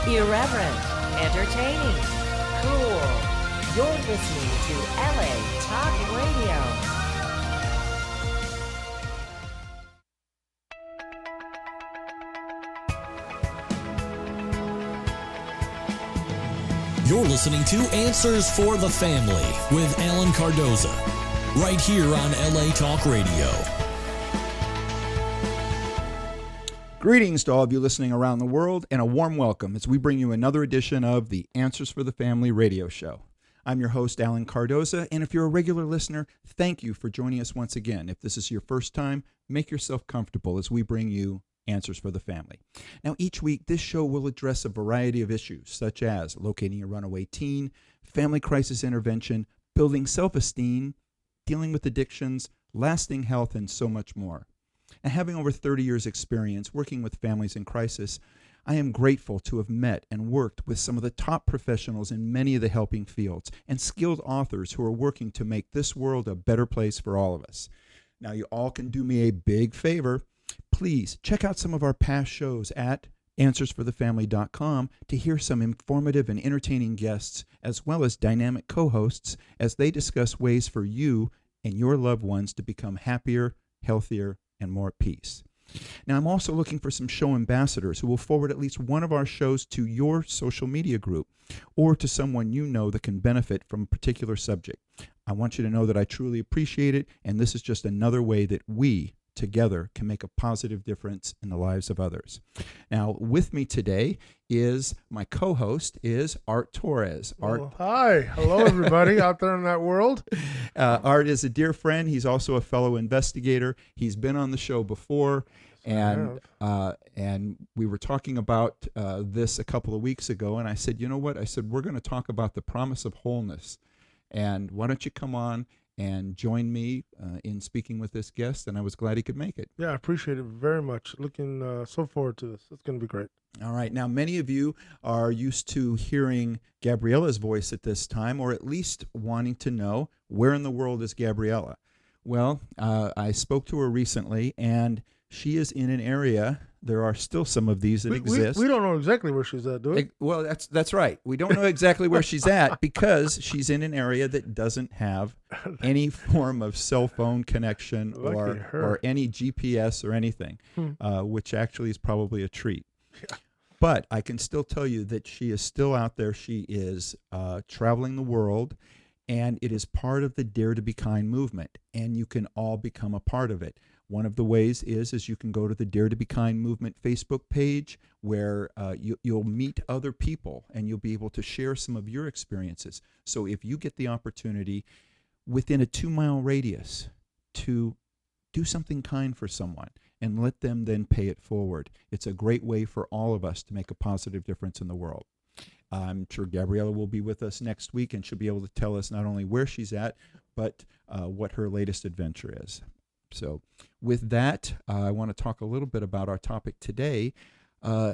Irreverent, entertaining, cool. You're listening to LA Talk Radio. You're listening to Answers for the Family with Alan Cardoza, right here on LA Talk Radio. Greetings to all of you listening around the world, and a warm welcome as we bring you another edition of the Answers for the Family radio show. I'm your host, Alan Cardoza, and if you're a regular listener, thank you for joining us once again. If this is your first time, make yourself comfortable as we bring you Answers for the Family. Now, each week, this show will address a variety of issues, such as locating a runaway teen, family crisis intervention, building self-esteem, dealing with addictions, lasting health, and so much more. And having over 30 years' experience working with families in crisis, I am grateful to have met and worked with some of the top professionals in many of the helping fields and skilled authors who are working to make this world a better place for all of us. Now, you all can do me a big favor. Please check out some of our past shows at answersforthefamily.com to hear some informative and entertaining guests, as well as dynamic co-hosts, as they discuss ways for you and your loved ones to become happier, healthier, and more at peace. Now, I'm also looking for some show ambassadors who will forward at least one of our shows to your social media group or to someone you know that can benefit from a particular subject. I want you to know that I truly appreciate it, and this is just another way that we together can make a positive difference in the lives of others. Now, with me today is my co-host is Art Torres. Art, well, hi, hello everybody out there in that world. Art is a dear friend. He's also a fellow investigator. He's been on the show before, and we were talking about this a couple of weeks ago. And I said, you know what? I said, we're going to talk about the promise of wholeness. And why don't you come on and join me in speaking with this guest? And I was glad he could make it. Yeah, I appreciate it very much. Looking so forward to this. It's going to be great. All right. Now, many of you are used to hearing Gabriella's voice at this time, or at least wanting to know, where in the world is Gabriella? Well, I spoke to her recently, and she is in an area. There are still some of these that exist. We don't know exactly where she's at, do we? Well, that's right. We don't know exactly where she's at because she's in an area that doesn't have any form of cell phone connection or any GPS or anything, which actually is probably a treat. Yeah. But I can still tell you that she is still out there. She is traveling the world, and it is part of the Dare to Be Kind movement, and you can all become a part of it. One of the ways is you can go to the Dare to Be Kind movement Facebook page, where you'll meet other people and you'll be able to share some of your experiences. So if you get the opportunity within a 2-mile radius to do something kind for someone and let them then pay it forward, it's a great way for all of us to make a positive difference in the world. I'm sure Gabriella will be with us next week, and she'll be able to tell us not only where she's at, but what her latest adventure is. So with that, I want to talk a little bit about our topic today,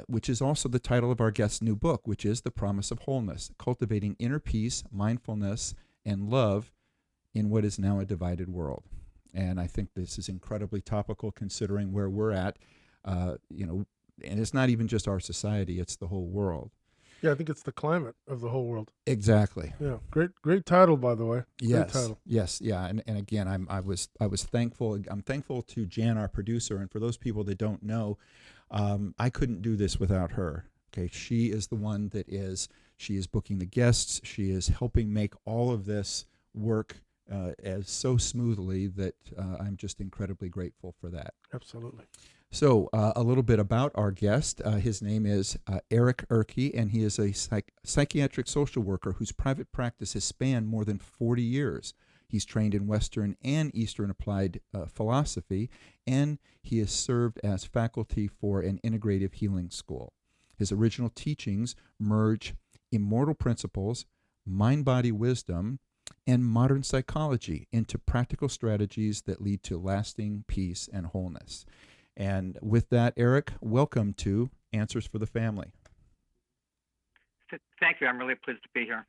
which is also the title of our guest's new book, which is The Promise of Wholeness, Cultivating Inner Peace, Mindfulness, and Love in What Is Now a Divided World. And I think this is incredibly topical considering where we're at, and it's not even just our society, it's the whole world. Yeah, I think it's the climate of the whole world. Exactly. Yeah, great title, by the way. Yes. Great title. Yes. Yeah. And again, I was thankful. I'm thankful to Jan, our producer, and for those people that don't know, I couldn't do this without her. Okay, she is the one that she is booking the guests. She is helping make all of this work as so smoothly that I'm just incredibly grateful for that. Absolutely. So a little bit about our guest. His name is Eric Erke, and he is a psychiatric social worker whose private practice has spanned more than 40 years. He's trained in Western and Eastern applied philosophy, and he has served as faculty for an integrative healing school. His original teachings merge immortal principles, mind-body wisdom, and modern psychology into practical strategies that lead to lasting peace and wholeness. And with that, Eric, welcome to Answers for the Family. Thank you. I'm really pleased to be here.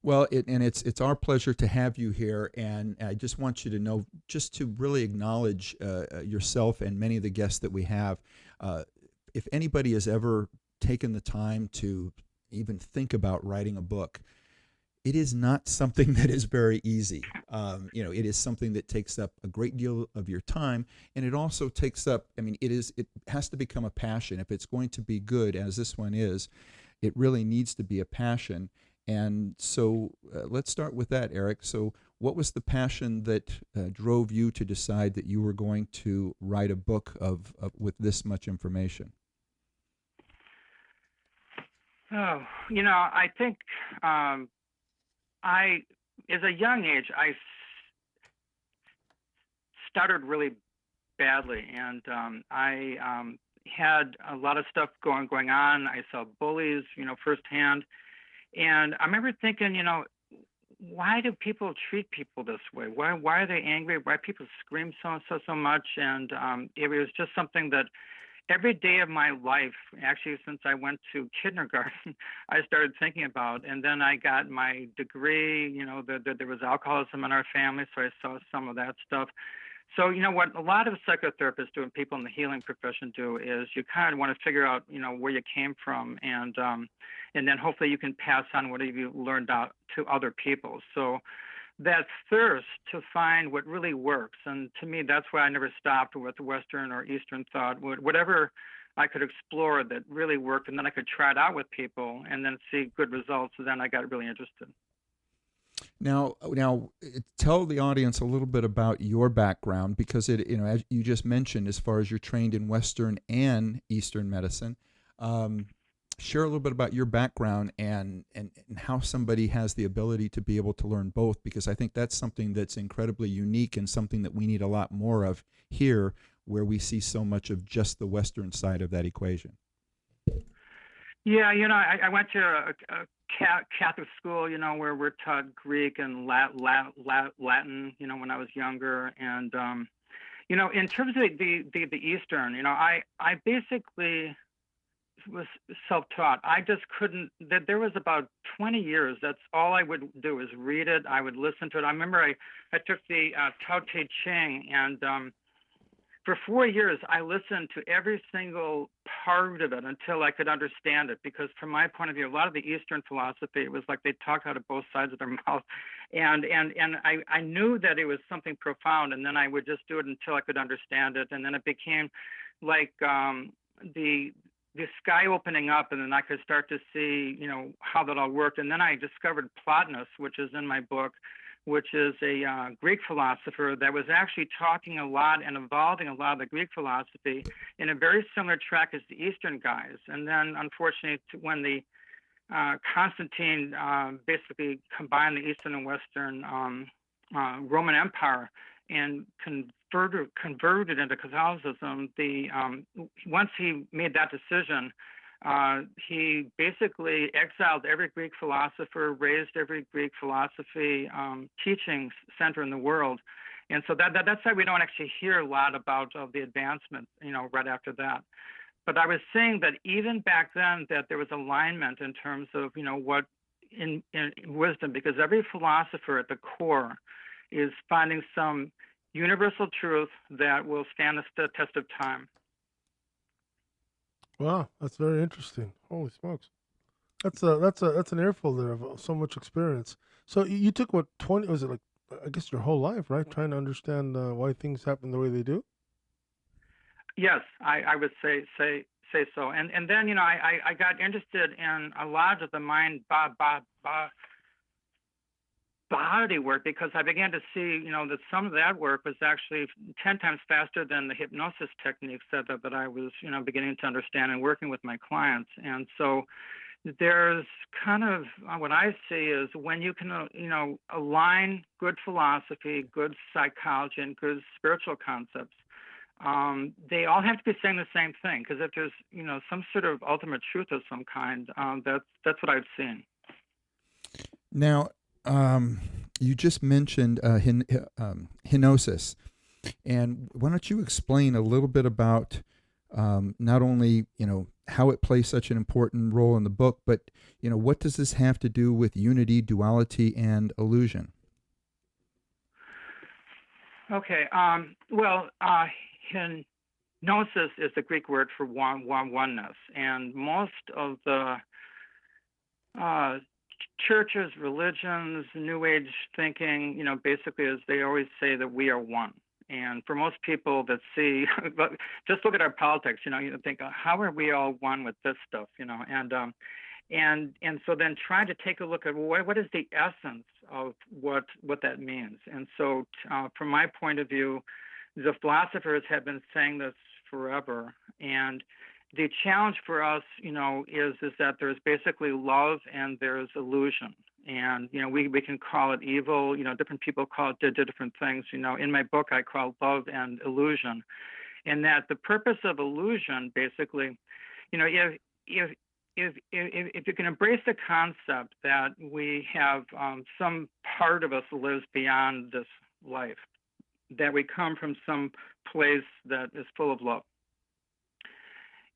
Well, it's our pleasure to have you here, and I just want you to know, just to really acknowledge yourself and many of the guests that we have. If anybody has ever taken the time to even think about writing a book, it is not something that is very easy. It is something that takes up a great deal of your time, and it also takes up, it has to become a passion. If it's going to be good, as this one is, it really needs to be a passion. And so let's start with that, Eric. So what was the passion that drove you to decide that you were going to write a book with this much information? Oh, I think as a young age, I started really badly, and I had a lot of stuff going on. I saw bullies, firsthand, and I remember thinking, why do people treat people this way? Why are they angry? Why people scream so much? And it was just something that every day of my life, actually, since I went to kindergarten, I started thinking about. And then I got my degree, there was alcoholism in our family, so I saw some of that stuff. So, what a lot of psychotherapists do and people in the healing profession do is you kind of want to figure out, where you came from, and then hopefully you can pass on whatever you learned out to other people. So that thirst to find what really works. And to me, that's why I never stopped with Western or Eastern thought. Whatever I could explore that really worked, and then I could try it out with people and then see good results. So then I got really interested. Now, tell the audience a little bit about your background, because as you just mentioned, as far as you're trained in Western and Eastern medicine. Share a little bit about your background and how somebody has the ability to be able to learn both, because I think that's something that's incredibly unique and something that we need a lot more of here, where we see so much of just the Western side of that equation. Yeah, I went to a Catholic school, where we're taught Greek and Latin, when I was younger. And, in terms of the Eastern, I basically was self-taught. I just couldn't, there was about 20 years, that's all I would do is read it. I would listen to it. I remember I took the Tao Te Ching, and for 4 years, I listened to every single part of it until I could understand it. Because from my point of view, a lot of the Eastern philosophy, it was like they talked out of both sides of their mouth. And I knew that it was something profound, and then I would just do it until I could understand it. And then it became like the sky opening up, and then I could start to see, how that all worked. And then I discovered Plotinus, which is in my book, which is a Greek philosopher that was actually talking a lot and evolving a lot of the Greek philosophy in a very similar track as the Eastern guys. And then, unfortunately, when the Constantine basically combined the Eastern and Western Roman Empire and converted into Catholicism, once he made that decision, he basically exiled every Greek philosopher, raised every Greek philosophy teaching center in the world. And so that's why we don't actually hear a lot about the advancement, right after that. But I was saying that even back then that there was alignment in terms of, what in wisdom, because every philosopher at the core is finding some universal truth that will stand the test of time. Wow, that's very interesting. Holy smokes, that's an earful there of so much experience. So you took what 20? Was it like, I guess, your whole life, right? Trying to understand why things happen the way they do. Yes, I would say so. And then I got interested in a lot of the mind body work, because I began to see, that some of that work was actually 10 times faster than the hypnosis techniques that I was, beginning to understand and working with my clients. And so there's kind of what I see is when you can, align good philosophy, good psychology, and good spiritual concepts, they all have to be saying the same thing. Because if there's, some sort of ultimate truth of some kind, that's what I've seen. Now, you just mentioned hypnosis, and why don't you explain a little bit about not only how it plays such an important role in the book, but what does this have to do with unity, duality, and illusion? Okay. Well, hypnosis is the Greek word for oneness, and most of the uh, churches, religions, New Age thinking, basically is they always say that we are one. And for most people that see, just look at our politics, you think, how are we all one with this stuff, and so then trying to take a look at what is the essence of what that means. And so from my point of view, the philosophers have been saying this forever. And the challenge for us, is that there's basically love and there's illusion. And, we can call it evil, different people call it different things. In my book, I call love and illusion. And that the purpose of illusion, basically, if you can embrace the concept that we have some part of us lives beyond this life, that we come from some place that is full of love.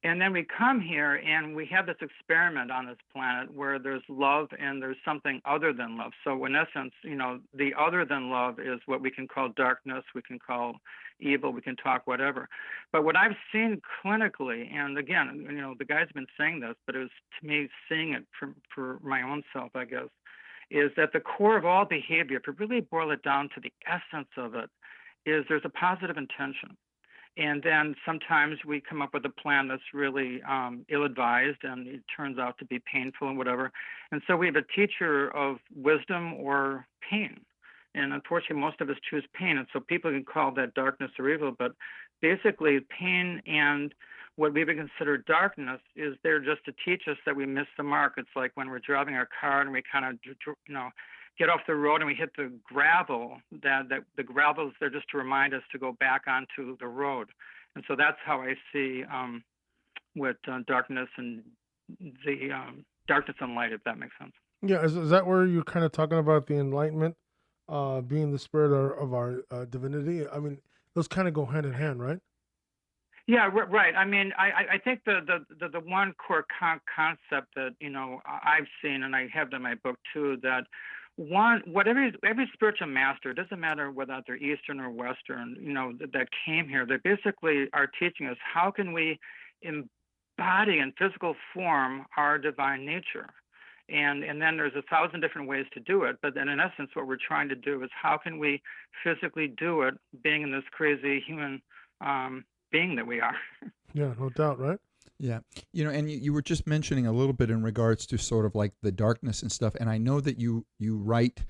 And then we come here and we have this experiment on this planet where there's love and there's something other than love. So in essence, the other than love is what we can call darkness, we can call evil, we can talk whatever. But what I've seen clinically, and again, the guys have been saying this, but it was to me seeing it for my own self, I guess, is that the core of all behavior, if you really boil it down to the essence of it, is there's a positive intention. And then sometimes we come up with a plan that's really ill-advised, and it turns out to be painful and whatever. And so we have a teacher of wisdom or pain. And unfortunately, most of us choose pain. And so people can call that darkness or evil. But basically, pain and what we would consider darkness is there just to teach us that we missed the mark. It's like when we're driving our car and we kind of, get off the road and we hit the gravel, that the gravel is there just to remind us to go back onto the road. And so that's how I see what darkness and the darkness and light, if that makes sense. Yeah, is that where you're kind of talking about the enlightenment, being the spirit of our divinity? I mean, those kind of go hand in hand, right? Yeah, right. I mean, I think the one core concept that I've seen, and I have in my book too, that every spiritual master, it doesn't matter whether they're Eastern or Western, that came here, they basically are teaching us how can we embody in physical form our divine nature. And then there's 1,000 different ways to do it. But then in essence, what we're trying to do is how can we physically do it being in this crazy human being that we are. Yeah, no doubt, right? Yeah. And you were just mentioning a little bit in regards to sort of like the darkness and stuff. And I know that you write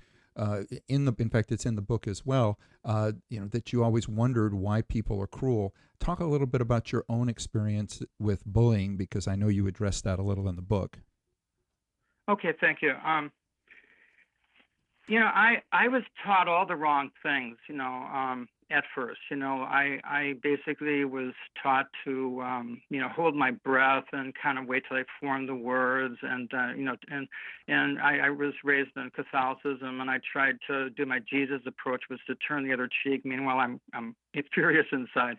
in fact, it's in the book as well, that you always wondered why people are cruel. Talk a little bit about your own experience with bullying, because I know you addressed that a little in the book. Okay, thank you. I was taught all the wrong things, at first. I basically was taught to, hold my breath and kind of wait till I formed the words. And, and I was raised in Catholicism, and I tried to do my Jesus approach, was to turn the other cheek. Meanwhile, I'm furious inside.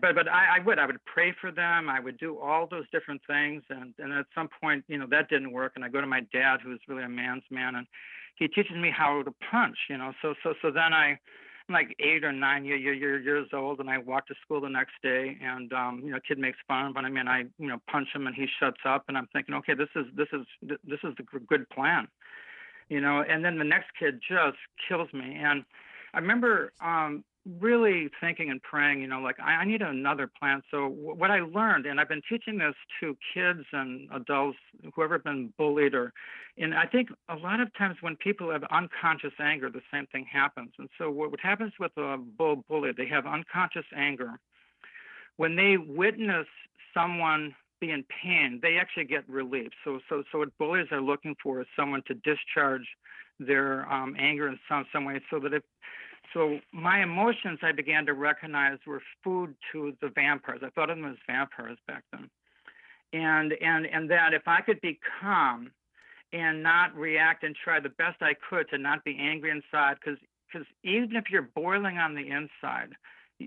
But I would pray for them. I would do all those different things. And at some point, that didn't work. And I go to my dad, who's really a man's man, and he teaches me how to punch, So then I'm like 8 or 9 years old, and I walk to school the next day, and kid makes fun, but I punch him, and he shuts up, and I'm thinking, okay, this is the good plan, And then the next kid just kills me, and I remember really thinking and praying, I need another plan. So what I learned, and I've been teaching this to kids and adults, whoever have been bullied, and I think a lot of times when people have unconscious anger, the same thing happens. And so what happens with a bully, they have unconscious anger. When they witness someone be in pain, they actually get relief. So what bullies are looking for is someone to discharge their anger in some way, So my emotions, I began to recognize, were food to the vampires. I thought of them as vampires back then. And that if I could be calm and not react and try the best I could to not be angry inside, because even if you're boiling on the inside,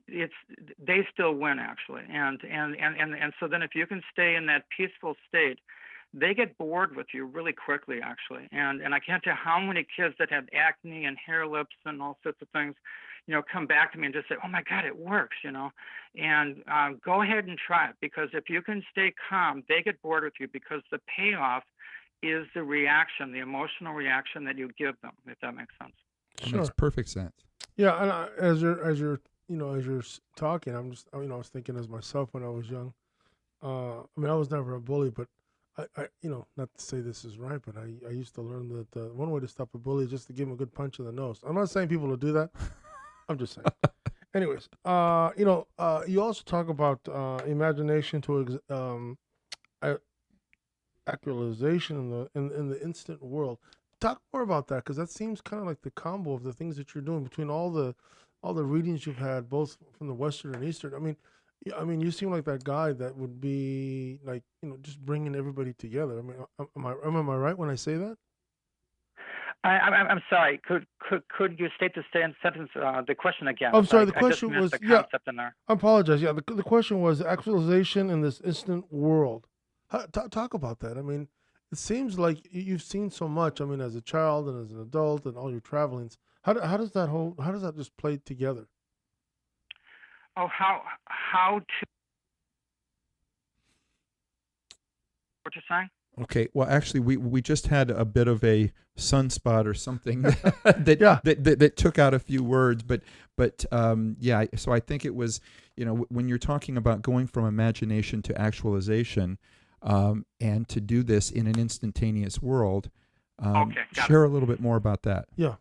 they still win, actually. And so then if you can stay in that peaceful state, they get bored with you really quickly, actually. And I can't tell how many kids that have acne and hair lips and all sorts of things, come back to me and just say, oh my God, it works, and go ahead and try it, because if you can stay calm, they get bored with you, because the payoff is the reaction, the emotional reaction that you give them, if that makes sense. That Sure. makes perfect sense. Yeah, and as you're talking, I'm just, I was thinking as myself when I was young. I was never a bully, but not to say this is right, but I used to learn that one way to stop a bully is just to give him a good punch in the nose. I'm not saying people will do that. I'm just saying. Anyways, you also talk about imagination to actualization in the instant world. Talk more about that, because that seems kind of like the combo of the things that you're doing between all the readings you've had, both from the Western and Eastern. You seem like that guy that would be like, just bringing everybody together. Am I right when I say that? I'm sorry. Could you state the sentence, the question again? I'm sorry. The I just question missed was, the concept in there. I apologize. Yeah, the question was actualization in this instant world. Talk about that. It seems like you've seen so much. As a child and as an adult and all your travelings. How does that just play together? Oh, how to? What you're saying? Okay. Well, actually, we just had a bit of a sunspot or something that took out a few words, but yeah. So I think it was, when you're talking about going from imagination to actualization, and to do this in an instantaneous world. Share a little bit more about that. Yeah.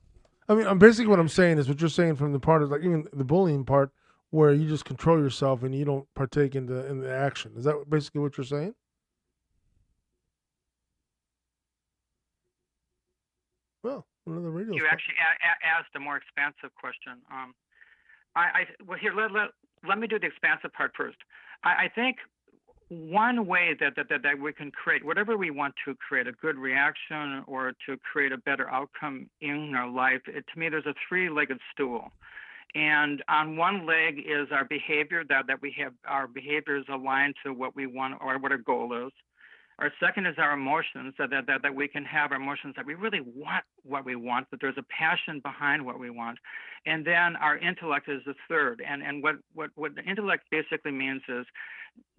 Basically what I'm saying is what you're saying from the part of, like, even the bullying part, where you just control yourself and you don't partake in the action. Is that basically what you're saying? Well, another radio. You actually asked a more expansive question. Let me do the expansive part first. I think one way that we can create whatever we want to create, a good reaction or to create a better outcome in our life, to me, there's a three-legged stool. And on one leg is our behavior, that we have our behaviors aligned to what we want or what our goal is. Our second is our emotions, that we can have our emotions that we really want what we want, but there's a passion behind what we want. And then our intellect is the third. And what the intellect basically means is,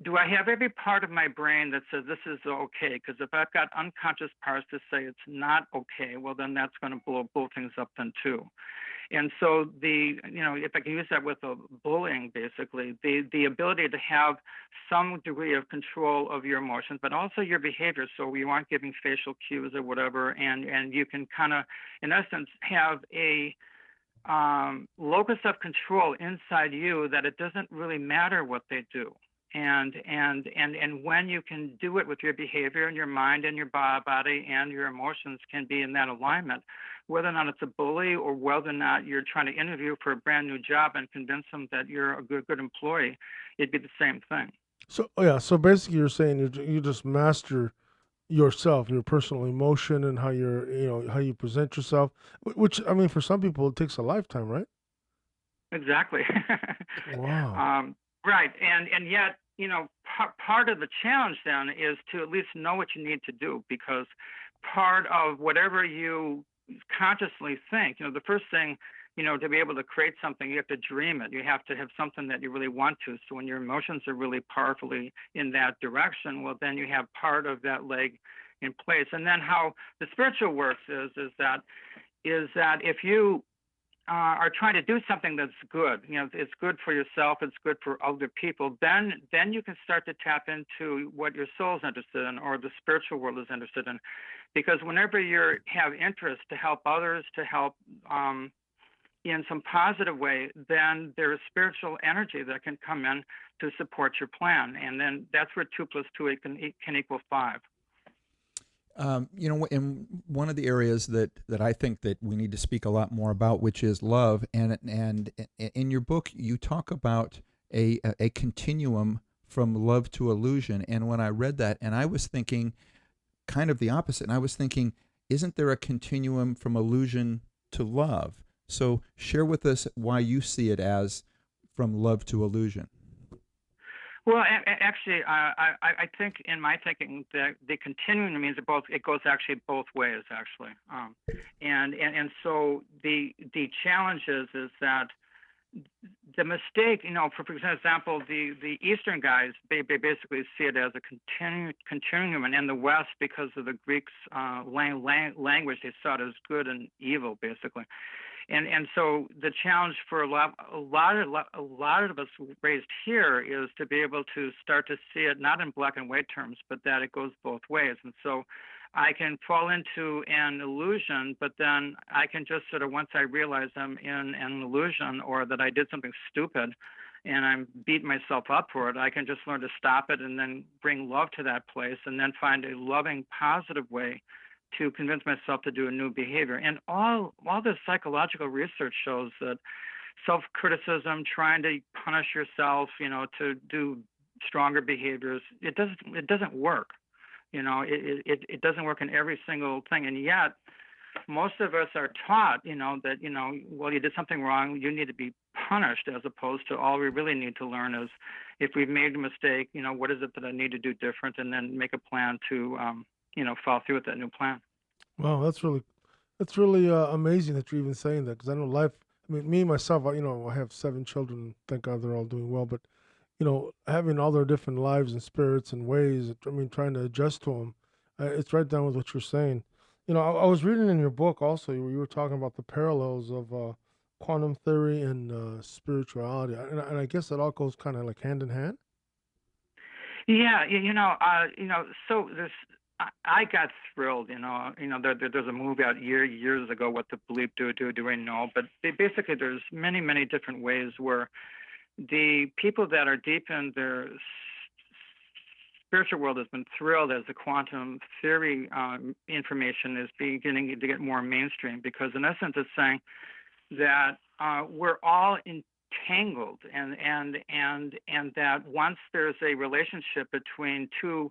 do I have every part of my brain that says this is okay? Because if I've got unconscious parts to say it's not okay, well, then that's going to blow things up then too. And so if I can use that with bullying, basically, the ability to have some degree of control of your emotions, but also your behavior. So you aren't giving facial cues or whatever, and you can kind of, in essence, have a locus of control inside you that it doesn't really matter what they do. And when you can do it with your behavior and your mind and your body and your emotions can be in that alignment, whether or not it's a bully or whether or not you're trying to interview for a brand new job and convince them that you're a good employee, it'd be the same thing. So basically you're saying you just master yourself, your personal emotion, and how how you present yourself, which, for some people it takes a lifetime, right? Exactly. Wow. Right. And yet, part of the challenge then is to at least know what you need to do, because part of whatever you consciously think, the first thing, to be able to create something, you have to dream it. You have to have something that you really want to. So when your emotions are really powerfully in that direction, well, then you have part of that leg in place. And then how the spiritual works is that if you are trying to do something that's good, it's good for yourself, it's good for other people, then you can start to tap into what your soul's interested in or the spiritual world is interested in. Because whenever you have interest to help others, to help in some positive way, then there is spiritual energy that can come in to support your plan. And then that's where 2 + 2 can equal 5. In one of the areas that I think that we need to speak a lot more about, which is love, and in your book you talk about a continuum from love to illusion. And when I read that, and I was thinking kind of the opposite, and I was thinking, isn't there a continuum from illusion to love? So share with us why you see it as from love to illusion. Well, actually, I think in my thinking that the continuum means that it goes actually both ways, actually. And so the challenge is that the mistake, for example, the Eastern guys, they basically see it as a continuum, and in the West, because of the Greeks' language, they saw it as good and evil, basically. And so the challenge for a lot of us raised here is to be able to start to see it not in black and white terms, but that it goes both ways. And so I can fall into an illusion, but then I can just sort of, once I realize I'm in an illusion or that I did something stupid and I'm beating myself up for it, I can just learn to stop it and then bring love to that place and then find a loving, positive way to convince myself to do a new behavior. And all the psychological research shows that self-criticism, trying to punish yourself, to do stronger behaviors, it doesn't work. It doesn't work in every single thing. And yet, most of us are taught, that, well, you did something wrong, you need to be punished, as opposed to all we really need to learn is, if we've made a mistake, what is it that I need to do different, and then make a plan to, follow through with that new plan. Wow, that's really amazing that you're even saying that, because I know life. I mean, me myself, I have 7 children. Thank God they're all doing well. But having all their different lives and spirits and ways. I mean, trying to adjust to them. It's right down with what you're saying. I was reading in your book also where you were talking about the parallels of quantum theory and spirituality, and I guess it all goes kind of like hand in hand. Yeah, so this. I got thrilled, there's a movie out years ago, What the Bleep Do I Know? But basically there's many different ways where the people that are deep in their spiritual world has been thrilled as the quantum theory information is beginning to get more mainstream, because in essence it's saying that we're all entangled, and that once there's a relationship between two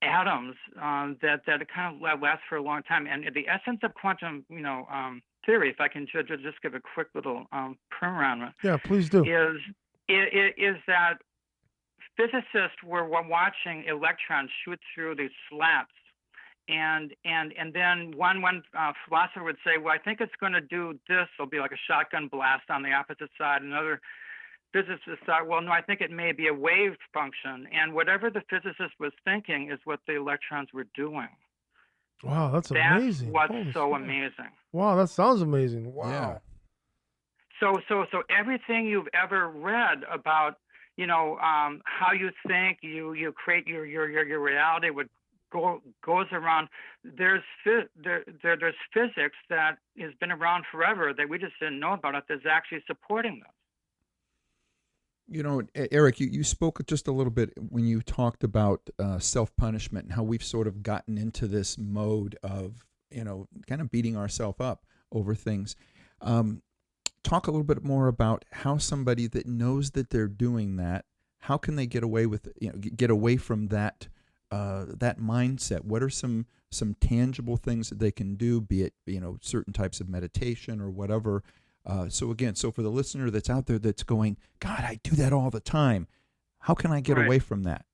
atoms, that it kind of lasts for a long time. And the essence of quantum, theory, if I can just give a quick little primer on it. Yeah, please do. Is that physicists were watching electrons shoot through these slats, and then one philosopher would say, well, I think it's going to do this. It'll be like a shotgun blast on the opposite side. Another physicists thought, well, no, I think it may be a wave function. And whatever the physicist was thinking is what the electrons were doing. Wow, that's amazing. That's what's so amazing. Wow, that sounds amazing. Wow. Yeah. So everything you've ever read about, how you think, you create your reality, what goes around. There's physics that has been around forever that we just didn't know about it that's actually supporting this. Eric, you spoke just a little bit when you talked about self-punishment and how we've sort of gotten into this mode of, kind of beating ourselves up over things. Talk a little bit more about how somebody that knows that they're doing that, how can they get away with, get away from that mindset? What are some tangible things that they can do, be it, certain types of meditation or whatever? So for the listener that's out there that's going, God, I do that all the time. How can I get away from that?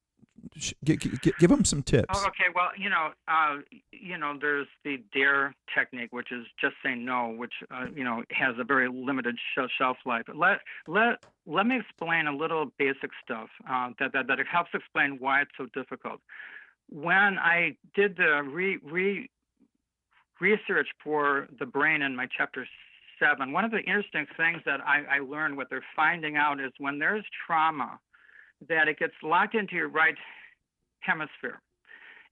Give them some tips. Oh, okay. Well, there's the DARE technique, which is just saying no, which, has a very limited shelf life. Let me explain a little basic stuff that it helps explain why it's so difficult. When I did the research for the brain in my chapter 7, one of the interesting things that I learned, what they're finding out, is when there's trauma, that it gets locked into your right hemisphere.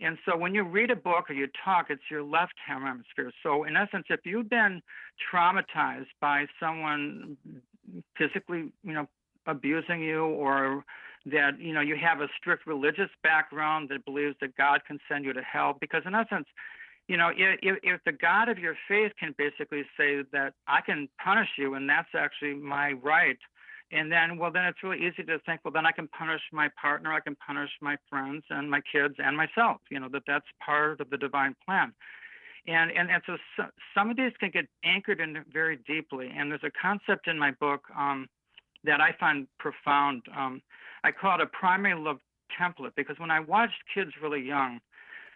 And so when you read a book or you talk, it's your left hemisphere. So in essence, if you've been traumatized by someone physically, abusing you, or that, you have a strict religious background that believes that God can send you to hell, because in essence, if the God of your faith can basically say that I can punish you and that's actually my right, and then it's really easy to think, well, then I can punish my partner, I can punish my friends and my kids and myself, that's part of the divine plan. And so some of these can get anchored in very deeply. And there's a concept in my book that I find profound. I call it a primary love template, because when I watched kids really young,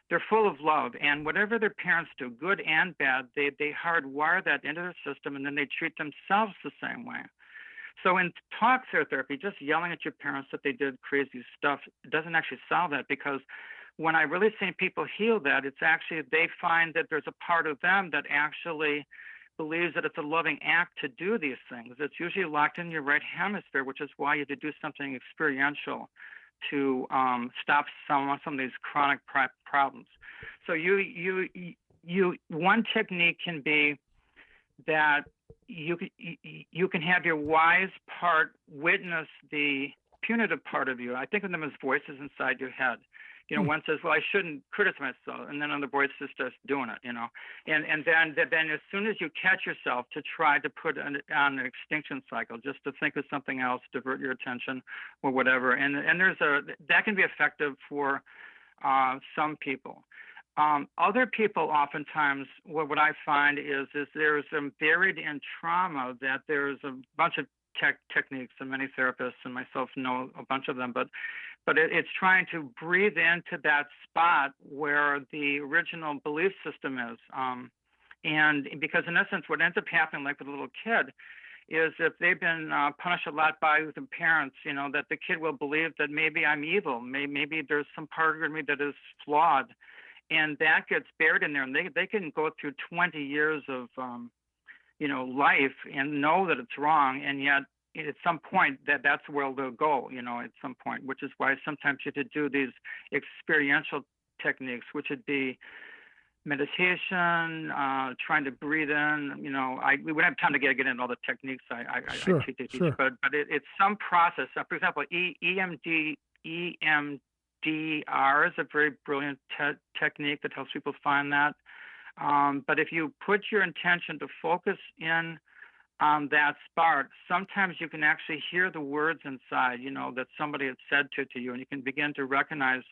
they're full of love, and whatever their parents do, good and bad, they hardwire that into their system, and then they treat themselves the same way. So in talk therapy, just yelling at your parents that they did crazy stuff doesn't actually solve that, because when I really see people heal that, it's actually they find that there's a part of them that actually believes that it's a loving act to do these things. It's usually locked in your right hemisphere, which is why you have to do something experiential to stop some of these chronic problems. So one technique can be that you can have your wise part witness the punitive part of you. I think of them as voices inside your head. One says, well, I shouldn't criticize myself, and then another voice just starts doing it, and then as soon as you catch yourself to try to put on an extinction cycle, just to think of something else, divert your attention or whatever, and that can be effective for some people. Other people, oftentimes, what I find is there's buried in trauma that there's a bunch of techniques, and many therapists and myself know a bunch of them, but it's trying to breathe into that spot where the original belief system is. And because in essence, what ends up happening, like with a little kid, is if they've been punished a lot by the parents, that the kid will believe that maybe I'm evil, maybe there's some part of me that is flawed. And that gets buried in there, and they can go through 20 years of, life and know that it's wrong, and yet at some point that's where they'll go, at some point, which is why sometimes you have to do these experiential techniques, which would be meditation, trying to breathe in. We wouldn't have time to get into all the techniques I teach, sure. but it's some process. For example, EMDR is a very brilliant technique that helps people find that. But if you put your intention to focus in on that spot, sometimes you can actually hear the words inside, that somebody had said to you, and you can begin to recognize,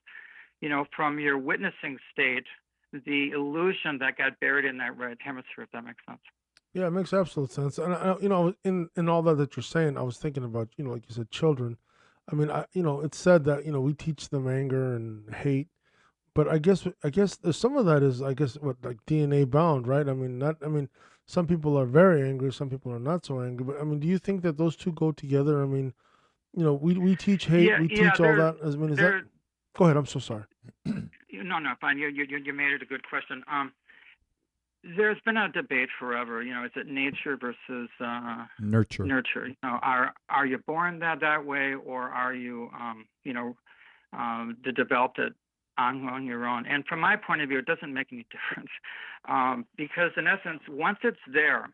from your witnessing state, the illusion that got buried in that right hemisphere, if that makes sense. Yeah, it makes absolute sense. And in all that you're saying, I was thinking about, like you said, children. I mean, it's said that, we teach them anger and hate, but I guess there's some of that is, like DNA bound, right? Some people are very angry, some people are not so angry, but do you think that those two go together? We teach hate, we teach all that. Is that? Go ahead. I'm so sorry. No, fine. You made it a good question. There's been a debate forever. Is it nature versus nurture? Nurture. Are you born that way, or are you developed it on your own? And from my point of view, it doesn't make any difference, because in essence, once it's there,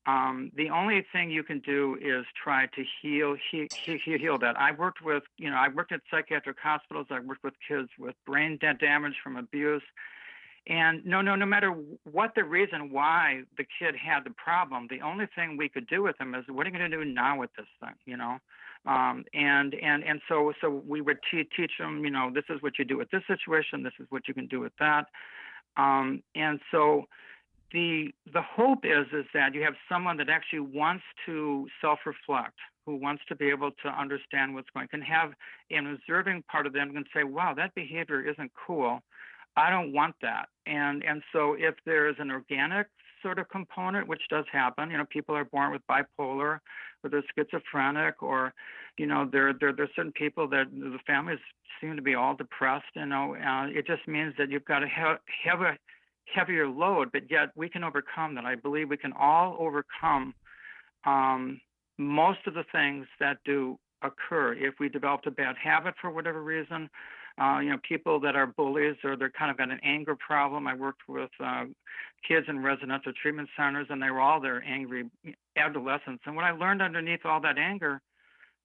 the only thing you can do is try to heal that. I worked at psychiatric hospitals. I worked with kids with brain damage from abuse. And no matter what the reason why the kid had the problem, the only thing we could do with them is, what are you going to do now with this thing, And so we would teach them, this is what you do with this situation, this is what you can do with that. And so the hope is that you have someone that actually wants to self-reflect, who wants to be able to understand what's going on, can have an observing part of them, can say, wow, that behavior isn't cool. I don't want that. And so if there is an organic sort of component, which does happen, people are born with bipolar, or they're schizophrenic, or, there are certain people that the families seem to be all depressed, it just means that you've got to have a heavier load, but yet we can overcome that. I believe we can all overcome most of the things that do occur if we developed a bad habit for whatever reason. People that are bullies, or they're kind of got an anger problem. I worked with kids in residential treatment centers, and they were all their angry adolescents. And what I learned underneath all that anger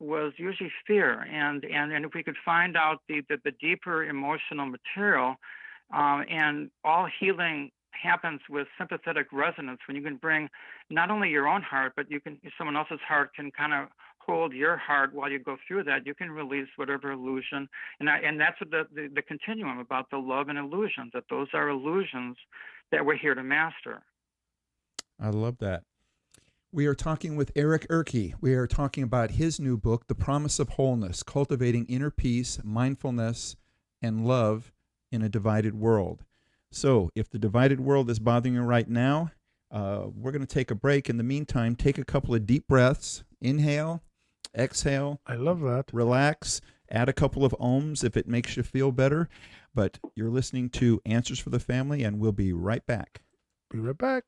was usually fear. And if we could find out the deeper emotional material, and all healing happens with sympathetic resonance, when you can bring not only your own heart, but someone else's heart can kind of hold your heart while you go through that. You can release whatever illusion, and that's what the continuum about the love and illusions, that those are illusions that we're here to master. I love that. We are talking with Eric Erke. We are talking about his new book, The Promise of Wholeness, Cultivating Inner Peace, Mindfulness, and Love in a Divided World. So if the divided world is bothering you right now, we're going to take a break. In the meantime, take a couple of deep breaths Inhale, exhale, I love that. relax, add a couple of ohms if it makes you feel better. But you're listening to Answers for the Family, and we'll be right back. Be right back.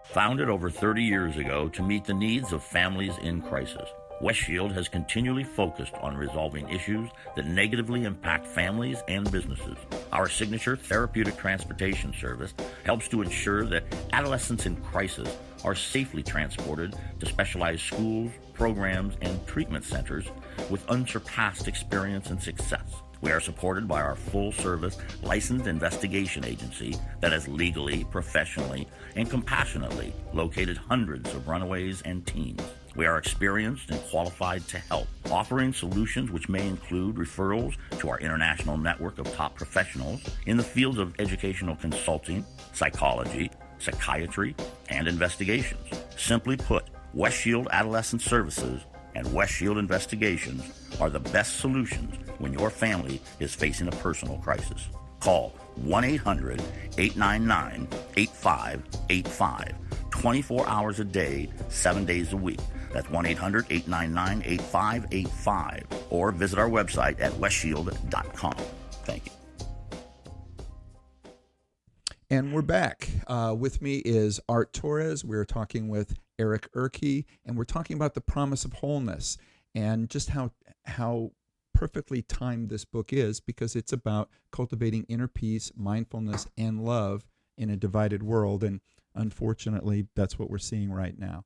Founded over 30 years ago to meet the needs of families in crisis, West Shield has continually focused on resolving issues that negatively impact families and businesses. Our signature therapeutic transportation service helps to ensure that adolescents in crisis are safely transported to specialized schools, programs, and treatment centers with unsurpassed experience and success. We are supported by our full-service licensed investigation agency that has legally, professionally, and compassionately located hundreds of runaways and teens. We are experienced and qualified to help, offering solutions which may include referrals to our international network of top professionals in the fields of educational consulting, psychology, psychiatry, and investigations. Simply put, West Shield Adolescent Services and West Shield Investigations are the best solutions when your family is facing a personal crisis. Call 1-800-899-8585, 24 hours a day, 7 days a week. That's 1-800-899-8585, or visit our website at westshield.com. Thank you. And we're back. With me is Art Torres. We're talking with Eric Erke, and we're talking about the promise of wholeness and just how perfectly timed this book is, because it's about cultivating inner peace, mindfulness, and love in a divided world. And unfortunately, that's what we're seeing right now.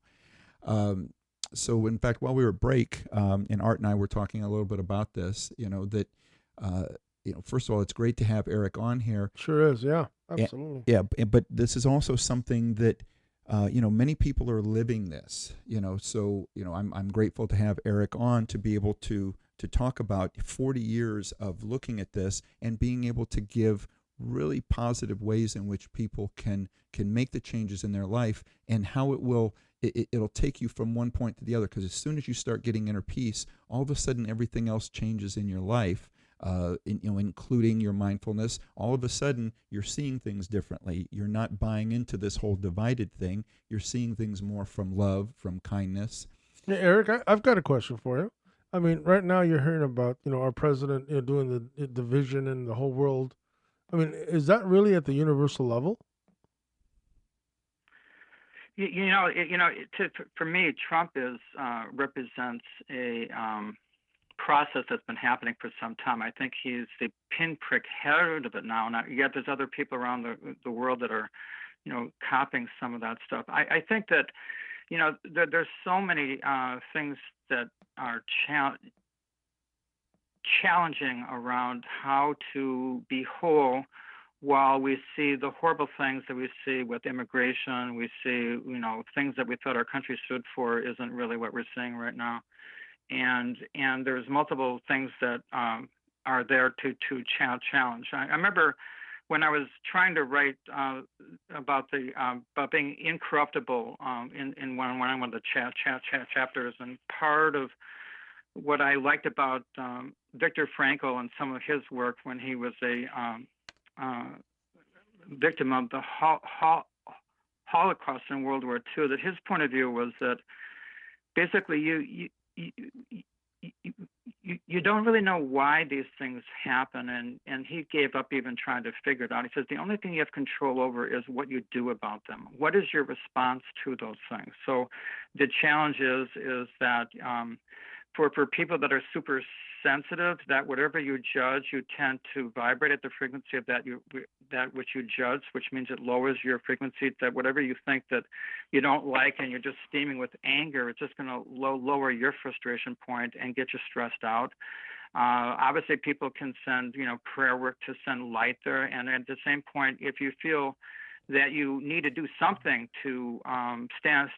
So, in fact, while we were at break, and Art and I were talking a little bit about this, first of all, it's great to have Eric on here. Sure is, yeah, absolutely. But this is also something that, many people are living this, so, I'm grateful to have Eric on to be able to talk about 40 years of looking at this and being able to give really positive ways in which people can make the changes in their life, and how it'll take you from one point to the other. Because as soon as you start getting inner peace, all of a sudden everything else changes in your life, including your mindfulness. All of a sudden you're seeing things differently. You're not buying into this whole divided thing. You're seeing things more from love, from kindness. Yeah, Eric, I've got a question for you. I mean, right now you're hearing about, our president doing the vision in the whole world. I mean, is that really at the universal level? For me, Trump represents a process that's been happening for some time. I think he's the pinprick head of it now. Yet there's other people around the world that are, copying some of that stuff. I think that, there's so many things that are challenging around how to be whole, while we see the horrible things that we see with immigration. We see, things that we thought our country stood for isn't really what we're seeing right now. And there's multiple things that are there to challenge. I remember when I was trying to write about being incorruptible in one of the chapters, and part of what I liked about Viktor Frankl and some of his work when he was a victim of the Holocaust in World War II, that his point of view was that basically you don't really know why these things happen, and he gave up even trying to figure it out. He says the only thing you have control over is what you do about them. What is your response to those things? So the challenge is that for people that are super sensitive, that whatever you judge, you tend to vibrate at the frequency of that which you judge, which means it lowers your frequency. That whatever you think that you don't like and you're just steaming with anger, it's just going to lower your frustration point and get you stressed out. Obviously, people can send prayer work to send light there, and at the same point, if you feel that you need to do something to stand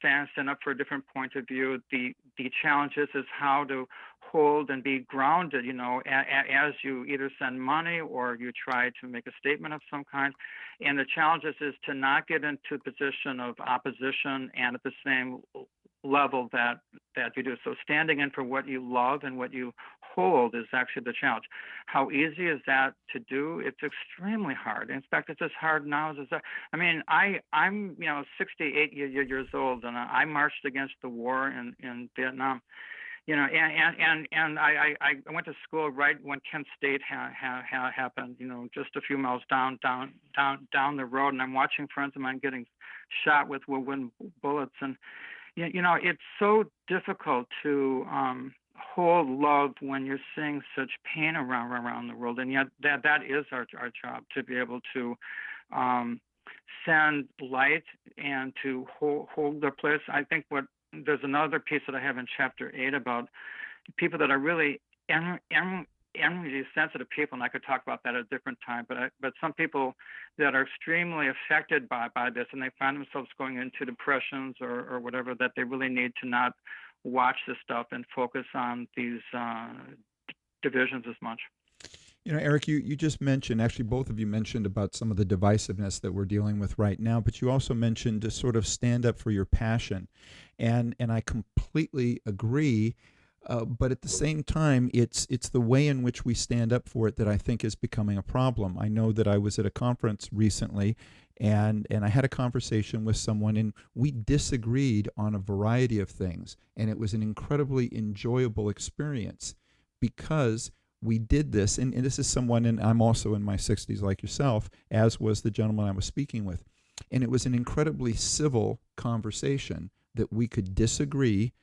up for a different point of view. The challenge is how to hold and be grounded, as you either send money or you try to make a statement of some kind. And the challenge is to not get into a position of opposition and at the same level that you do. So standing in for what you love and what you hold is actually the challenge. How easy is that to do? It's extremely hard. In fact, it's as hard now as it's. I mean, I'm 68 years old, and I marched against the war in Vietnam. And I went to school right when Kent State happened. Just a few miles down the road, and I'm watching friends of mine getting shot with wooden bullets, and it's so difficult to hold love when you're seeing such pain around the world, and yet that is our job, to be able to send light and to hold their place. I think there's another piece that I have in chapter 8 about people that are really energy sensitive people, and I could talk about that at a different time. But some people that are extremely affected by this, and they find themselves going into depressions or whatever, that they really need to not watch this stuff and focus on these divisions as much. Eric, you just mentioned, actually both of you mentioned about some of the divisiveness that we're dealing with right now, but you also mentioned to sort of stand up for your passion. And I completely agree, but at the same time, it's the way in which we stand up for it that I think is becoming a problem. I know that I was at a conference recently, and I had a conversation with someone, and we disagreed on a variety of things, and it was an incredibly enjoyable experience because we did this, and this is someone, and I'm also in my 60s like yourself, as was the gentleman I was speaking with. And it was an incredibly civil conversation that we could disagree,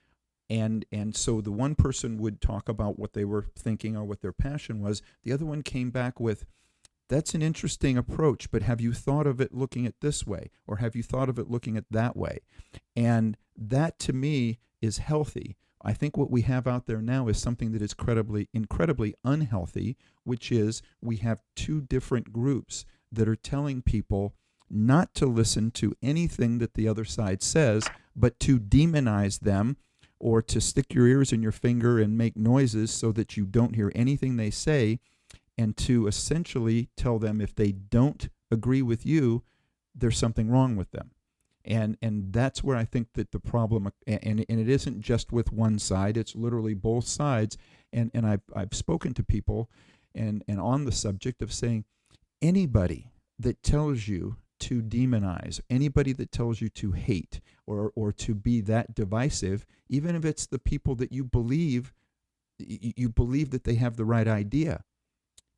and so the one person would talk about what they were thinking or what their passion was. The other one came back with, that's an interesting approach, but have you thought of it looking at this way? Or have you thought of it looking at that way? And that, to me, is healthy. I think what we have out there now is something that is incredibly unhealthy, which is we have two different groups that are telling people not to listen to anything that the other side says, but to demonize them or to stick your ears in your finger and make noises so that you don't hear anything they say, and to essentially tell them if they don't agree with you, there's something wrong with them. And that's where I think that the problem, and it isn't just with one side, it's literally both sides. And I've spoken to people and on the subject of saying, anybody that tells you to demonize, anybody that tells you to hate or to be that divisive, even if it's the people that you believe that they have the right idea,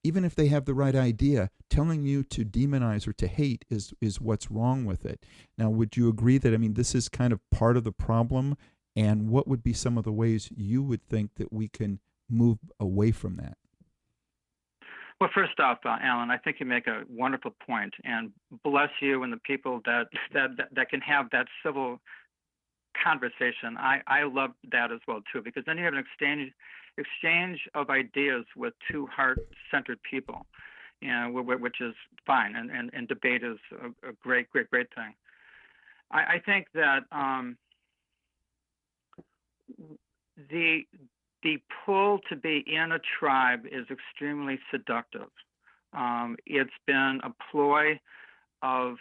even if they have the right idea, telling you to demonize or to hate is what's wrong with it. Now, would you agree that, this is kind of part of the problem? And what would be some of the ways you would think that we can move away from that? Well, first off, Alan, I think you make a wonderful point, and bless you and the people that can have that civil conversation. I love that as well too, because then you have an exchange of ideas with two heart-centered people, which is fine, and debate is a great thing. I think that the pull to be in a tribe is extremely seductive. It's been a ploy of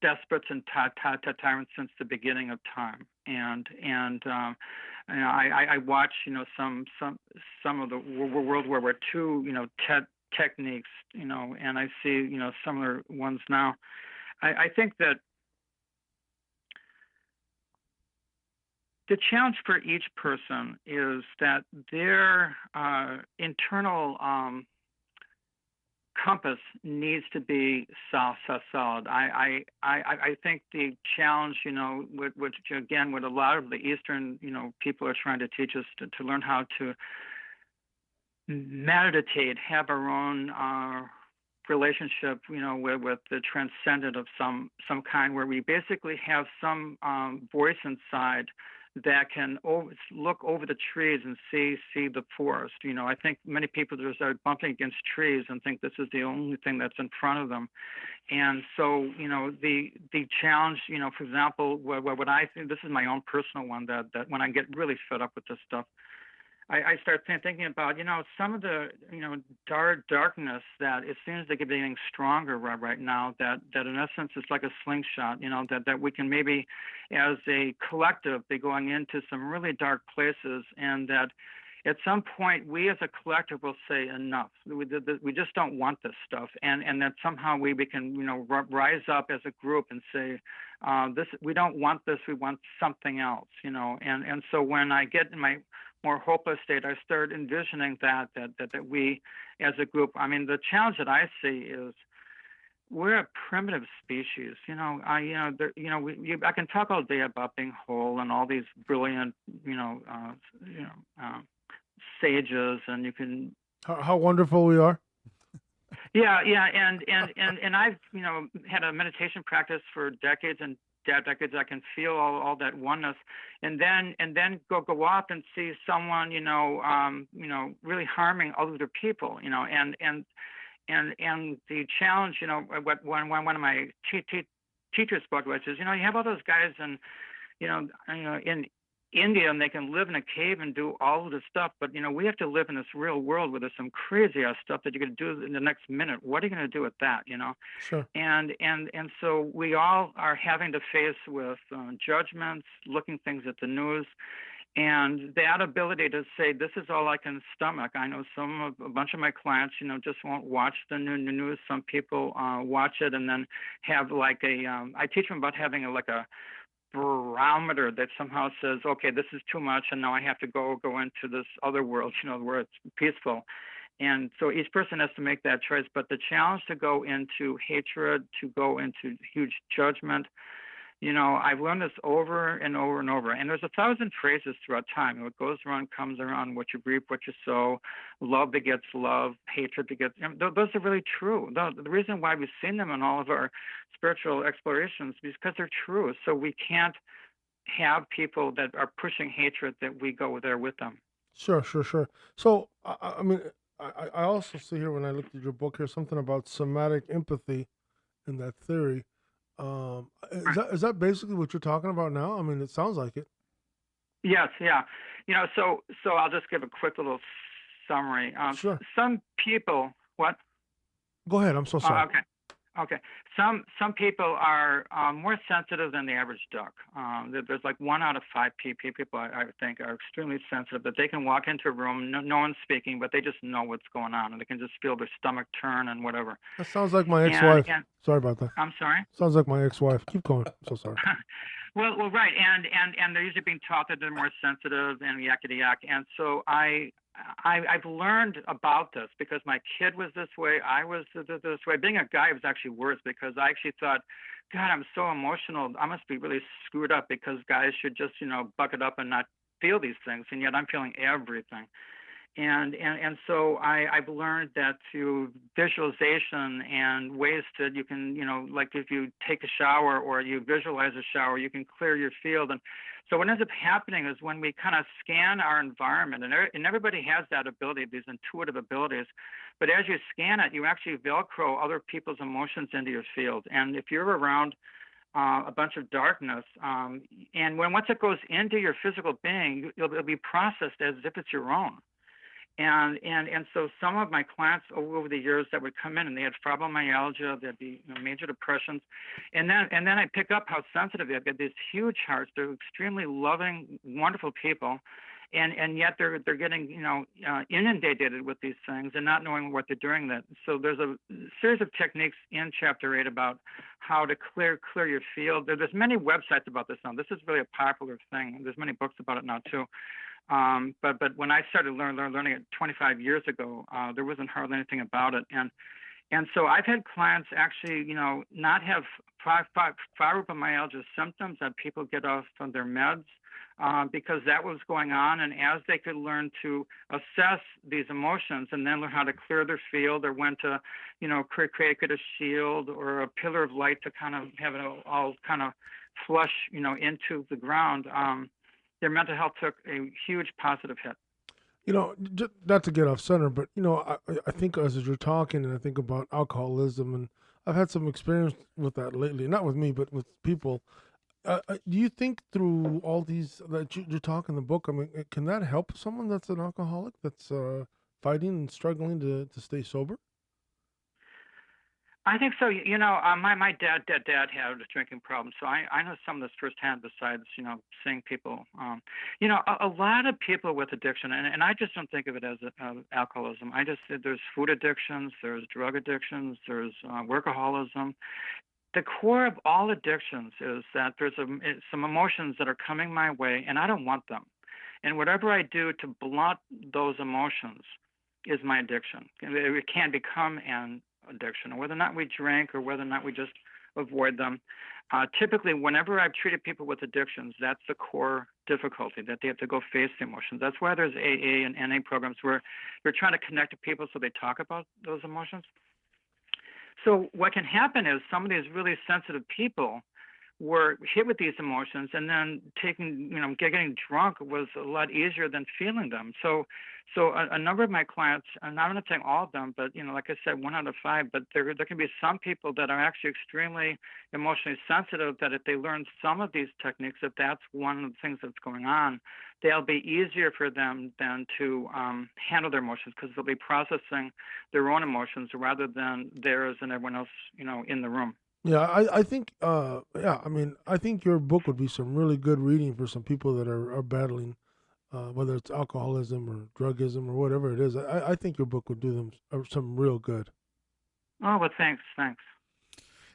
despots and tyrants since the beginning of time, and I watch some of the World War II techniques, and I see similar ones now. I think that the challenge for each person is that their internal compass needs to be solid. I think the challenge, which again, what a lot of the Eastern, people are trying to teach us to learn how to meditate, have our own relationship, with the transcendent of some kind, where we basically have some voice inside that can look over the trees and see the forest. I think many people just are bumping against trees and think this is the only thing that's in front of them. And so, the challenge, for example, what I think, this is my own personal one, that when I get really fed up with this stuff, I start thinking about, some of the, darkness that it seems to be getting stronger right now, that in essence it's like a slingshot, that we can maybe as a collective be going into some really dark places, and that at some point we as a collective will say enough. We just don't want this stuff, and that somehow we can, you know, rise up as a group and say, this, we don't want this, we want something else, you know. And so when I get in my more hopeless state, I start envisioning that we as a group, I mean, the challenge that I see is we're a primitive species, you know. I can talk all day about being whole and all these brilliant, sages, and you can. How wonderful we are. Yeah, and I've, you know, had a meditation practice for decades and decades. I can feel all that oneness, and then go off and see someone, really harming other people, you know, and the challenge, you know, what one of my teachers spoke, which is, you know, you have all those guys in in India, and they can live in a cave and do all of this stuff, but, you know, we have to live in this real world where there's some crazy ass stuff that you can do in the next minute. What are you going to do with that, you know? Sure. And so we all are having to face with judgments, looking things at the news, and that ability to say, this is all I can stomach. I know a bunch of my clients, you know, just won't watch the news. Some people watch it and then have like I teach them about having a barometer that somehow says, okay, this is too much, and now I have to go into this other world, you know, where it's peaceful. And so each person has to make that choice. But the challenge to go into hatred, to go into huge judgment, you know, I've learned this over and over and over. And there's 1,000 phrases throughout time. What goes around comes around. What you reap, what you sow. Love begets love. Hatred begets. Those are really true. The reason why we've seen them in all of our spiritual explorations is because they're true. So we can't have people that are pushing hatred that we go there with them. Sure. So, I mean, I also see here when I looked at your book here something about somatic empathy and that theory. Is that basically what you're talking about now? I mean, it sounds like it. Yes, yeah. You know, so I'll just give a quick little summary. Sure. Some people, what? Go ahead. I'm so sorry. Okay. Some people are more sensitive than the average duck. There's like 1 out of 5 people I think are extremely sensitive, that they can walk into a room, no one's speaking, but they just know what's going on, and they can just feel their stomach turn and whatever. That sounds like my ex-wife. Sorry about that. I'm sorry? Sounds like my ex-wife. Keep going. I'm so sorry. Well, right, and they're usually being taught that they're more sensitive and yakety yak, and so I've learned about this because my kid was this way. I was this way. Being a guy was actually worse because I actually thought, God, I'm so emotional. I must be really screwed up because guys should just, you know, buck it up and not feel these things, and yet I'm feeling everything. And so I've learned that through visualization and ways that you can, you know, like if you take a shower or you visualize a shower, you can clear your field. And so what ends up happening is when we kind of scan our environment, and everybody has that ability, these intuitive abilities, but as you scan it, you actually Velcro other people's emotions into your field. And if you're around a bunch of darkness, and once it goes into your physical being, it'll be processed as if it's your own. And so some of my clients over the years that would come in and they had fibromyalgia, there'd be, you know, major depressions, and then I pick up how sensitive they've got these huge hearts. They're extremely loving, wonderful people, and yet they're getting, you know, inundated with these things and not knowing what they're doing. That so there's a series of techniques in Chapter 8 about how to clear your field. There's many websites about this now. This is really a popular thing. There's many books about it now too. But when I started learning it 25 years ago, there wasn't hardly anything about it. And so I've had clients actually, you know, not have fibromyalgia symptoms, that people get off of their meds because that was going on. And as they could learn to assess these emotions and then learn how to clear their field, or when to, you know, create a shield or a pillar of light to kind of have it all kind of flush, you know, into the ground, their mental health took a huge positive hit. You know, not to get off center, but, you know, I think as you're talking, and I think about alcoholism, and I've had some experience with that lately, not with me, but with people. Do you think through all these that you're talking in the book, I mean, can that help someone that's an alcoholic, that's fighting and struggling to stay sober? I think so. My dad had a drinking problem, so I know some of this firsthand. Besides, seeing people, a lot of people with addiction, and I just don't think of it as alcoholism. There's food addictions, there's drug addictions, there's workaholism. The core of all addictions is that there's some emotions that are coming my way, and I don't want them. And whatever I do to blunt those emotions is my addiction. It can become an addiction, or whether or not we drink or whether or not we just avoid them. Typically, whenever I've treated people with addictions, that's the core difficulty, that they have to go face the emotions. That's why there's AA and NA programs where they're trying to connect to people so they talk about those emotions. So what can happen is some of these really sensitive people were hit with these emotions, and then getting drunk was a lot easier than feeling them. So a number of my clients, and I'm not saying all of them, but like I said, 1 out of 5. But there can be some people that are actually extremely emotionally sensitive. That if they learn some of these techniques, if that's one of the things that's going on, they'll be easier for them than to handle their emotions, because they'll be processing their own emotions rather than theirs and everyone else, in the room. Yeah, I think, I think your book would be some really good reading for some people that are battling, whether it's alcoholism or drugism or whatever it is. I think your book would do them some real good. Oh, well, thanks.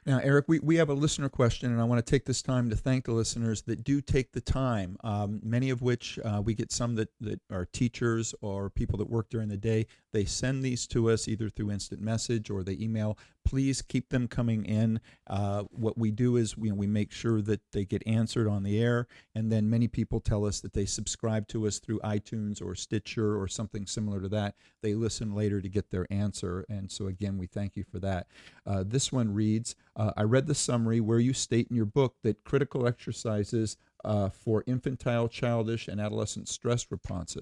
Now, Eric, we have a listener question, and I want to take this time to thank the listeners that do take the time, many of which we get some that are teachers or people that work during the day. They send these to us either through instant message or they email. Please keep them coming in. What we do is we make sure that they get answered on the air, and then many people tell us that they subscribe to us through iTunes or Stitcher or something similar to that. They listen later to get their answer, and so again, we thank you for that. This one reads, I read the summary where you state in your book that critical exercises for infantile, childish, and adolescent stress responses,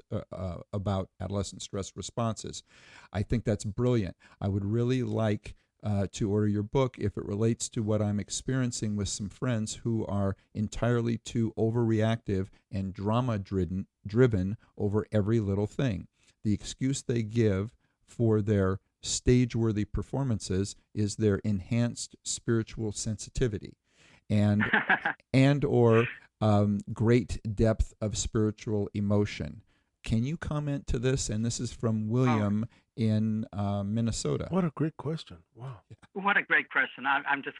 about adolescent stress responses. I think that's brilliant. I would really like to order your book if it relates to what I'm experiencing with some friends who are entirely too overreactive and drama-driven over every little thing. The excuse they give for their stage-worthy performances is their enhanced spiritual sensitivity and or great depth of spiritual emotion. Can you comment to this? And this is from William in Minnesota. What a great question. Wow. What a great question. I'm just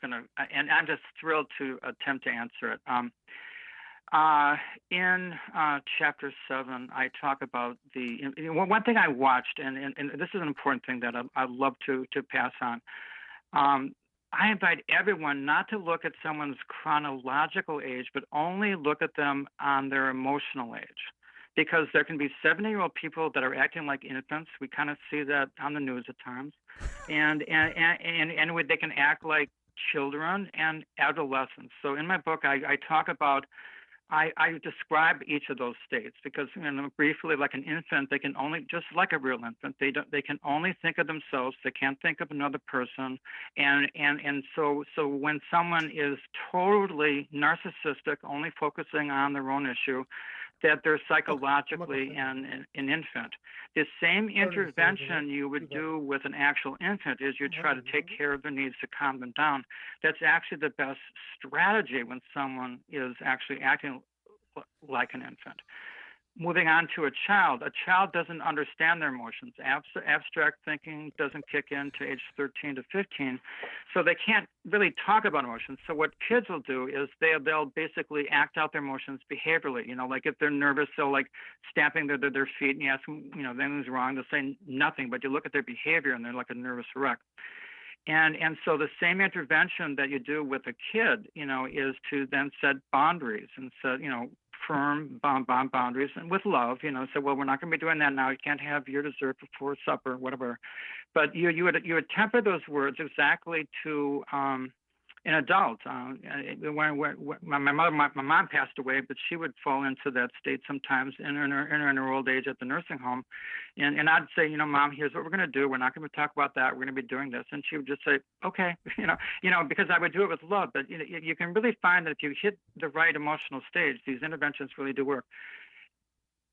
thrilled to attempt to answer it. In chapter 7, I talk about one thing I watched, and this is an important thing that I'd love to pass on. I invite everyone not to look at someone's chronological age, but only look at them on their emotional age. Because there can be 70-year-old people that are acting like infants. We kind of see that on the news at times. And they can act like children and adolescents. So in my book, I talk about, I describe each of those states because, briefly, like an infant, they can only, just like a real infant, they can only think of themselves. They can't think of another person, and so when someone is totally narcissistic, only focusing on their own issue, that they're psychologically an infant. The same intervention you would do with an actual infant is you try to take care of their needs to calm them down. That's actually the best strategy when someone is actually acting like an infant. Moving on to a child doesn't understand their emotions. Abstract thinking doesn't kick in to age 13 to 15, so they can't really talk about emotions. So what kids will do is they'll basically act out their emotions behaviorally. Like if they're nervous, they'll like stamping their feet, and you ask them, anything's wrong. They'll say nothing, but you look at their behavior, and they're like a nervous wreck. And so the same intervention that you do with a kid, is to then set boundaries and set, firm boundaries, and with love, say, well, we're not going to be doing that now. You can't have your dessert before supper, whatever. But you would temper those words exactly to an adult. When my mom passed away, but she would fall into that state sometimes in her old age at the nursing home, and I'd say, Mom, here's what we're going to do. We're not going to talk about that. We're going to be doing this, and she would just say, okay, because I would do it with love. But you can really find that if you hit the right emotional stage, these interventions really do work.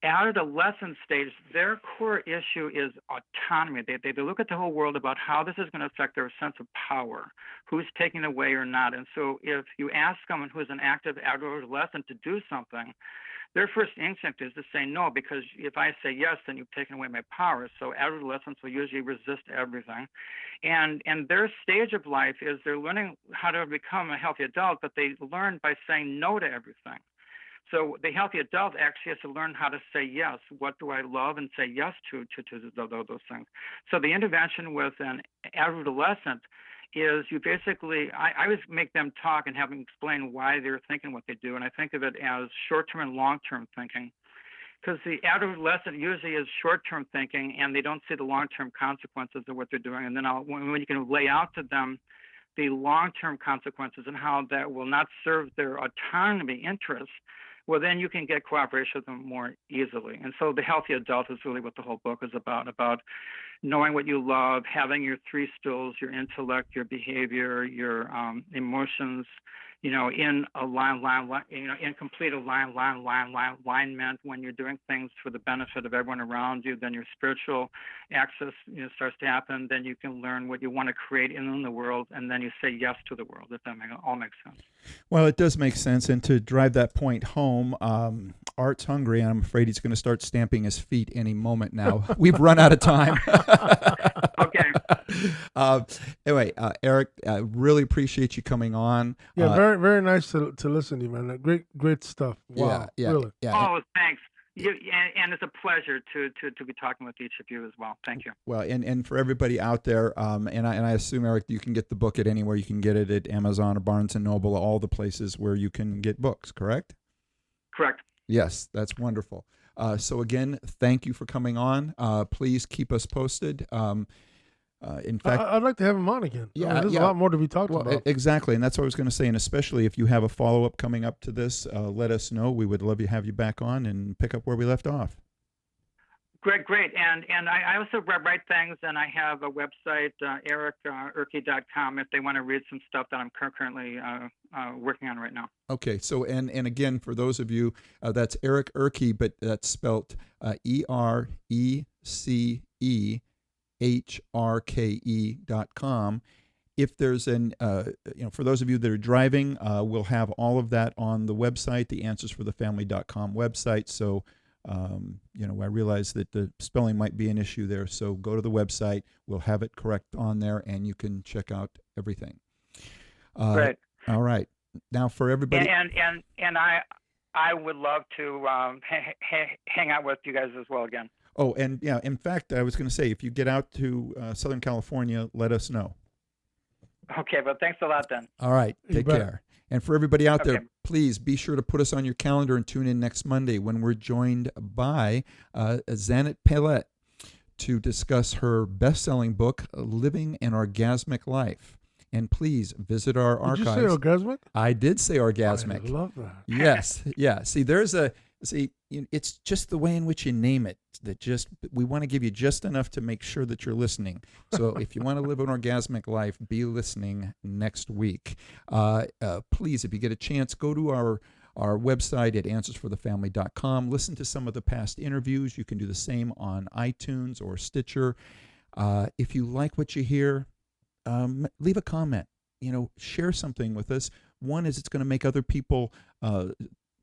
adolescent stage, their core issue is autonomy. They look at the whole world about how this is going to affect their sense of power, who's taking away or not. And so if you ask someone who's an active adolescent to do something, their first instinct is to say no, because if I say yes, then you've taken away my power. So adolescents will usually resist everything. And their stage of life is they're learning how to become a healthy adult, but they learn by saying no to everything. So the healthy adult actually has to learn how to say yes. What do I love, and say yes to those things. So the intervention with an adolescent is you basically, I always make them talk and have them explain why they're thinking what they do. And I think of it as short-term and long-term thinking, because the adolescent usually is short-term thinking and they don't see the long-term consequences of what they're doing. And then when you can lay out to them the long-term consequences and how that will not serve their autonomy interests, well, then you can get cooperation with them more easily. And so the healthy adult is really what the whole book is about knowing what you love, having your three stools, your intellect, your behavior, your emotions, in in complete alignment. When you're doing things for the benefit of everyone around you, then your spiritual access starts to happen. Then you can learn what you want to create in the world, and then you say yes to the world, if that all makes sense. Well, it does make sense. And to drive that point home, Art's hungry, and I'm afraid he's going to start stamping his feet any moment now. We've run out of time. Okay. Anyway, Eric, I really appreciate you coming on. Yeah, very, very nice to listen to you, man. Great stuff. Wow, yeah, really. Yeah. Oh, thanks. And it's a pleasure to be talking with each of you as well. Thank you. Well, and for everybody out there, and I assume, Eric, you can get the book at anywhere. You can get it at Amazon or Barnes & Noble, all the places where you can get books, correct? Correct. Yes, that's wonderful. So again, thank you for coming on. Please keep us posted. In fact, I'd like to have him on again. Yeah, there's a lot more to be talked about. Exactly, and that's what I was going to say. And especially if you have a follow-up coming up to this, let us know. We would love to have you back on and pick up where we left off. Great. And I also write things, and I have a website, ericurkey.com, if they want to read some stuff that I'm currently working on right now. Okay, so and again, for those of you, that's Eric Urkey, but that's spelled ERECEHRKE.com. If there's for those of you that are driving, we'll have all of that on the website, the answersforthefamily.com website. So, I realize that the spelling might be an issue there. So go to the website. We'll have it correct on there, and you can check out everything. Great. All right. Now for everybody. And I would love to hang out with you guys as well again. Oh, and yeah, in fact, I was going to say, if you get out to Southern California, let us know. Okay, well, thanks a lot then. All right, take care. And for everybody out there, please be sure to put us on your calendar and tune in next Monday when we're joined by Zanet Pellet to discuss her best-selling book, Living an Orgasmic Life. And please visit our archives. Did you say orgasmic? I did say orgasmic. I love that. Yes, yeah. See, it's just the way in which you name it that we want to give you just enough to make sure that you're listening. So if you want to live an orgasmic life, be listening next week. Please, if you get a chance, go to our website at answersforthefamily.com. Listen to some of the past interviews. You can do the same on iTunes or Stitcher. If you like what you hear, leave a comment. Share something with us. One is it's going to make other people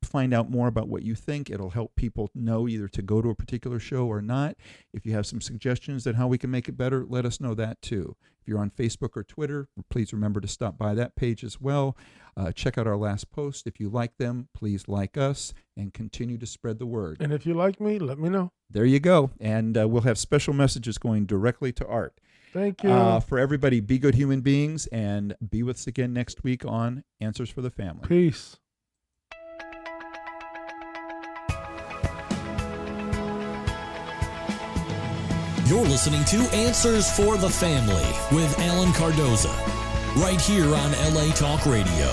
find out more about what you think. It'll help people know either to go to a particular show or not. If you have some suggestions on how we can make it better, let us know that too. If you're on Facebook or Twitter, please remember to stop by that page as well. Check out our last post. If you like them, please like us and continue to spread the word. And if you like me, let me know. There you go. And we'll have special messages going directly to Art. Thank you. For everybody, be good human beings, and be with us again next week on Answers for the Family. Peace. You're listening to Answers for the Family with Alan Cardoza, right here on LA Talk Radio.